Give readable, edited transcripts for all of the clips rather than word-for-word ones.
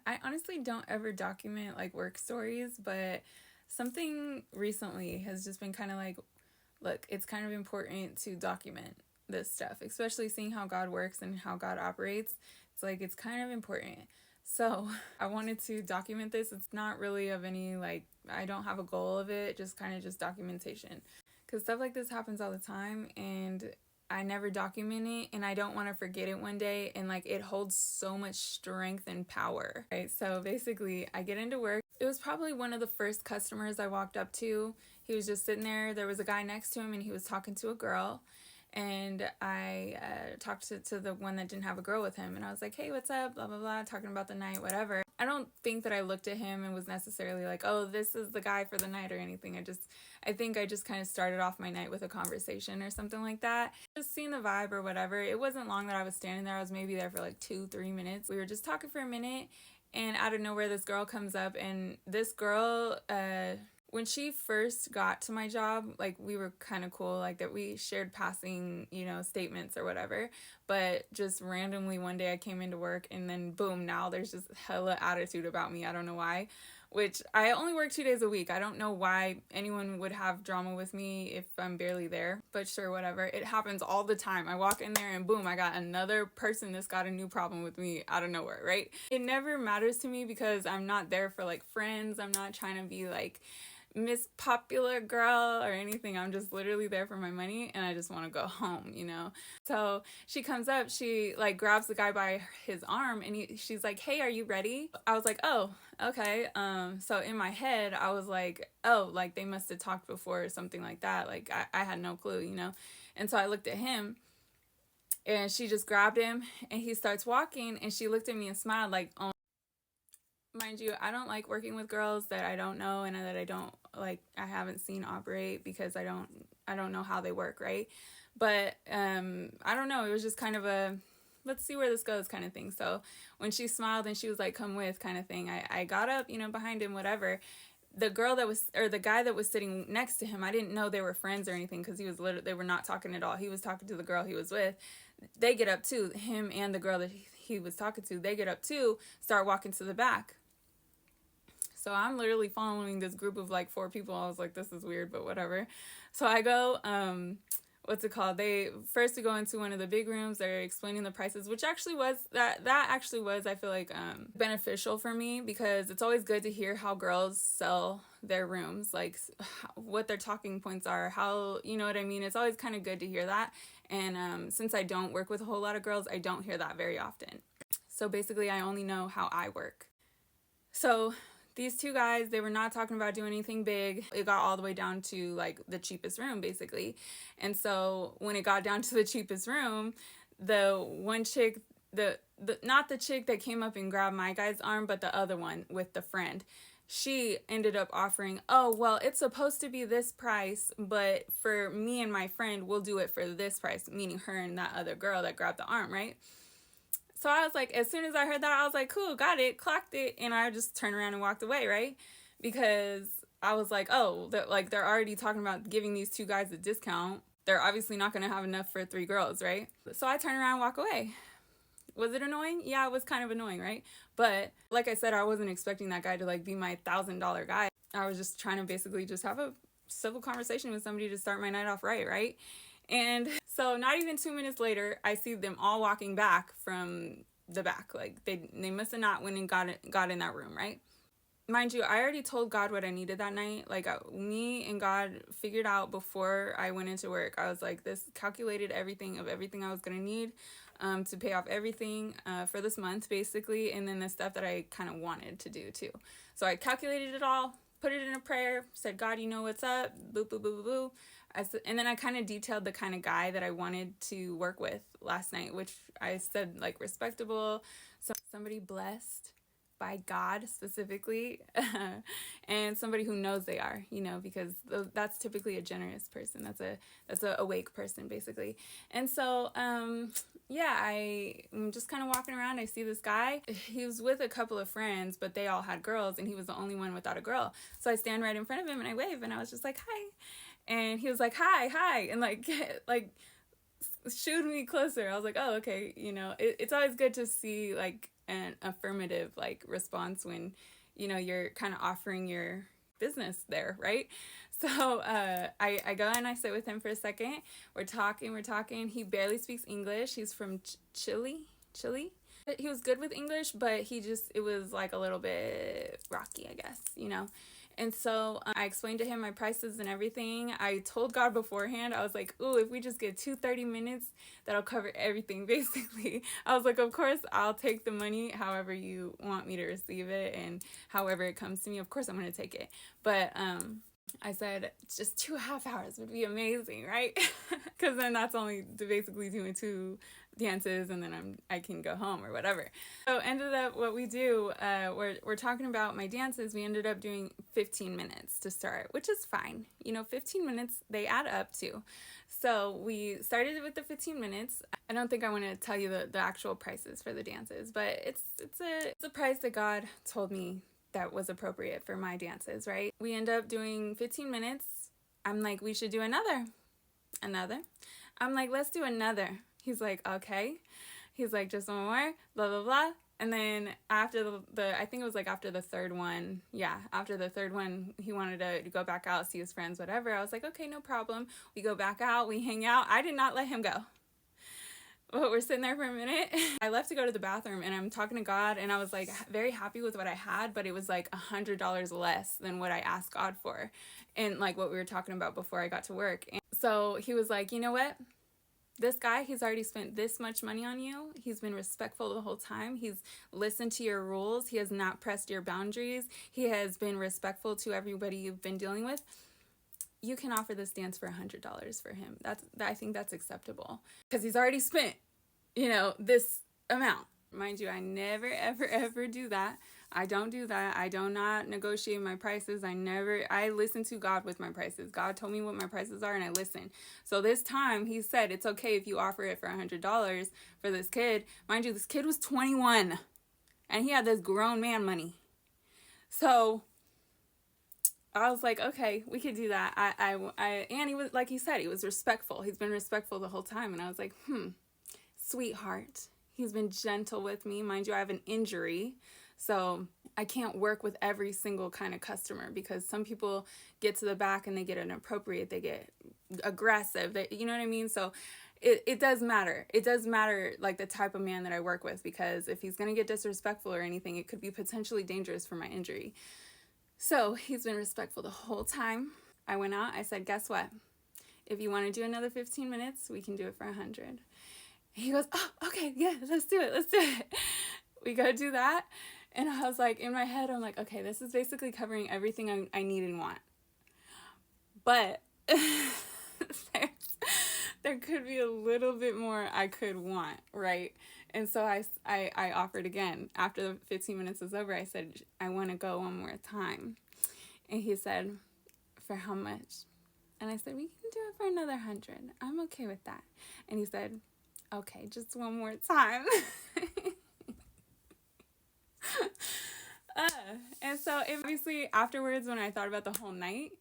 I honestly don't ever document like work stories, but something recently has just been kind of like, look, it's kind of important to document this stuff, especially seeing how God works and how God operates. It's like, it's kind of important. So I wanted to document this. It's not really of any, like, I don't have a goal of it, just kind of just documentation. Because stuff like this happens all the time, and I never document it, and I don't want to forget it one day, and like it holds so much strength and power, right? So basically, I get into work. It was probably one of the first customers I walked up to. He was just sitting there. There was a guy next to him, and he was talking to a girl. And I talked to the one that didn't have a girl with him, and I was like, hey, what's up, blah blah blah, talking about the night, whatever. I don't think that I looked at him and was necessarily like, oh, this is the guy for the night or anything. I think I just kind of started off my night with a conversation or something like that, just seeing the vibe or whatever. It wasn't long that I was standing there. I was maybe there for like 2-3 minutes. We were just talking for a minute, and out of nowhere this girl comes up, and this girl when she first got to my job, like, we were kind of cool, like, that we shared passing, statements or whatever. But just randomly one day I came into work, and then boom, now there's just hella attitude about me. I don't know why. Which, I only work 2 days a week. I don't know why anyone would have drama with me if I'm barely there. But sure, whatever. It happens all the time. I walk in there and boom, I got another person that's got a new problem with me out of nowhere, right? It never matters to me because I'm not there for like friends. I'm not trying to be like Miss Popular Girl or anything. I'm just literally there for my money, and I just want to go home. So she comes up, she like grabs the guy by his arm, and she's like, hey, are you ready? I was like, oh, okay. So in my head I was like, oh, like they must have talked before or something like that. Like I had no clue. And so I looked at him, and she just grabbed him, and he starts walking, and she looked at me and smiled like, oh. Mind you, I don't like working with girls that I don't know and that I haven't seen operate, because I don't know how they work, right? But I don't know, it was just kind of a let's see where this goes kind of thing. So when she smiled and she was like, come with, kind of thing, I got up, behind him, whatever. The girl that was, or the guy that was sitting next to him, I didn't know they were friends or anything, because they were not talking at all. He was talking to the girl he was with. They get up too, him and the girl that he was talking to, they get up too, start walking to the back. So I'm literally following this group of like 4 people. I was like, this is weird, but whatever. So I go, what's it called? We go into one of the big rooms. They're explaining the prices, which actually was, I feel like, beneficial for me, because it's always good to hear how girls sell their rooms, like what their talking points are, how, you know what I mean? It's always kind of good to hear that. And since I don't work with a whole lot of girls, I don't hear that very often. So basically I only know how I work. So these 2 guys, they were not talking about doing anything big. It got all the way down to like the cheapest room, basically. And so when it got down to the cheapest room, the one chick, not the chick that came up and grabbed my guy's arm, but the other one with the friend, she ended up offering, oh, well, it's supposed to be this price, but for me and my friend, we'll do it for this price, meaning her and that other girl that grabbed the arm, right? So I was like, as soon as I heard that, I was like, cool, got it, clocked it. And I just turned around and walked away, right? Because I was like, oh, they're already talking about giving these 2 guys a discount. They're obviously not going to have enough for 3 girls, right? So I turned around and walk away. Was it annoying? Yeah, it was kind of annoying, right? But like I said, I wasn't expecting that guy to like be my $1,000 guy. I was just trying to basically just have a civil conversation with somebody to start my night off right? And so not even 2 minutes later, I see them all walking back from the back. Like they must have not went and got in that room, right? Mind you, I already told God what I needed that night. Like me and God figured out before I went into work. I was like, this calculated everything I was going to need to pay off everything for this month, basically. And then the stuff that I kind of wanted to do too. So I calculated it all, put it in a prayer, said, God, you know what's up, boo, boo, boo, boo, boo. And then I kind of detailed the kind of guy that I wanted to work with last night, which I said like respectable, somebody blessed by God specifically, and somebody who knows they are, because that's typically a generous person. That's a awake person, basically. And so, I'm just kind of walking around. I see this guy. He was with a couple of friends, but they all had girls, and he was the only one without a girl. So I stand right in front of him and I wave, and I was just like, hi. And he was like, hi, and like shooed me closer. I was like, oh, okay. It's always good to see like an affirmative like response when, you're kind of offering your business there, right? So I go and I sit with him for a second. We're talking. He barely speaks English. He's from Chile. He was good with English, but it was like a little bit rocky, I guess. And so I explained to him my prices and everything. I told God beforehand, I was like, ooh, if we just get 30 minutes, that'll cover everything, basically. I was like, of course, I'll take the money however you want me to receive it, and however it comes to me, of course I'm going to take it. But I said, just 2.5 hours would be amazing, right? Because then that's only basically doing 2 dances, and then I can go home or whatever. So ended up what we do, we're talking about my dances. We ended up doing 15 minutes to start, which is fine. 15 minutes, they add up to. So we started with the 15 minutes. I don't think I want to tell you the actual prices for the dances, but it's a price that God told me that was appropriate for my dances, right? We end up doing 15 minutes. I'm like, we should do another. I'm like, let's do another. He's like, okay. He's like, just one more, blah, blah, blah. And then after I think it was like after the third one, after the third one, he wanted to go back out, see his friends, whatever. I was like, okay, no problem. We go back out, we hang out. I did not let him go. But we're sitting there for a minute. I left to go to the bathroom, and I'm talking to God, and I was like very happy with what I had, but it was like $100 less than what I asked God for, and like what we were talking about before I got to work. And so he was like, you know what? This guy, he's already spent this much money on you. He's been respectful the whole time. He's listened to your rules. He has not pressed your boundaries. He has been respectful to everybody you've been dealing with. You can offer this dance for $100 for him. I think that's acceptable, because he's already spent, this amount. Mind you, I never, ever, ever do that. I don't do that. I do not negotiate my prices. I listen to God with my prices. God told me what my prices are, and I listen. So this time he said, it's okay if you offer it for $100 for this kid. Mind you, this kid was 21, and he had this grown man money. So I was like, okay, we could do that. And he was, like he said, he was respectful. He's been respectful the whole time. And I was like, sweetheart. He's been gentle with me. Mind you, I have an injury, so I can't work with every single kind of customer, because some people get to the back and they get inappropriate, they get aggressive, you know what I mean? So it does matter. It does matter, like, the type of man that I work with, because if he's going to get disrespectful or anything, it could be potentially dangerous for my injury. So he's been respectful the whole time. I went out. I said, guess what? If you want to do another 15 minutes, we can do it for 100. He goes, oh, okay, yeah, let's do it. We go do that. And I was like, in my head, I'm like, okay, this is basically covering everything I need and want. But there could be a little bit more I could want, right? And so I offered again. After the 15 minutes was over, I said, I want to go one more time. And he said, for how much? And I said, we can do it for another 100. I'm okay with that. And he said, okay, just one more time. And so obviously afterwards, when I thought about the whole night,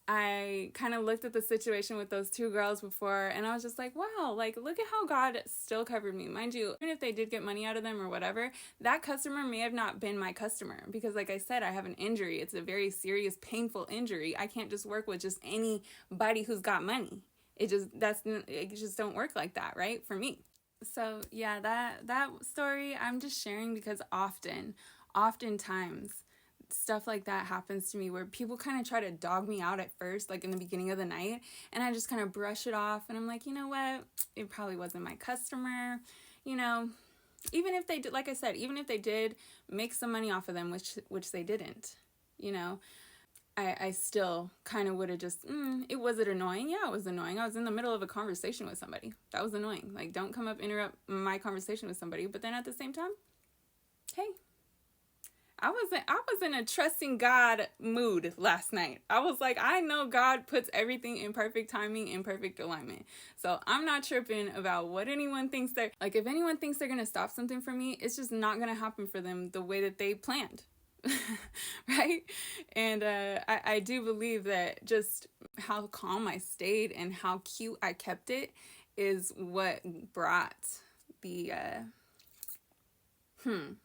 I kind of looked at the situation with those 2 girls before, and I was just like, wow, like, look at how God still covered me. Mind you, even if they did get money out of them or whatever, that customer may have not been my customer, because like I said, I have an injury. It's a very serious, painful injury. I can't just work with just anybody who's got money. It just don't work like that, right? For me. So yeah, that story I'm just sharing because oftentimes stuff like that happens to me, where people kind of try to dog me out at first, like in the beginning of the night, and I just kind of brush it off, and I'm like, you know what, it probably wasn't my customer. Even if they did, like I said, even if they did make some money off of them, which they didn't, I still kind of would have just, was it annoying? Yeah, it was annoying. I was in the middle of a conversation with somebody. That was annoying. Like, don't come up, interrupt my conversation with somebody. But then at the same time, hey, I was in a trusting God mood last night. I was like, I know God puts everything in perfect timing, in perfect alignment. So I'm not tripping about what anyone thinks like, if anyone thinks they're going to stop something from me, it's just not going to happen for them the way that they planned. Right? And I do believe that just how calm I stayed and how cute I kept it is what brought the Hmm.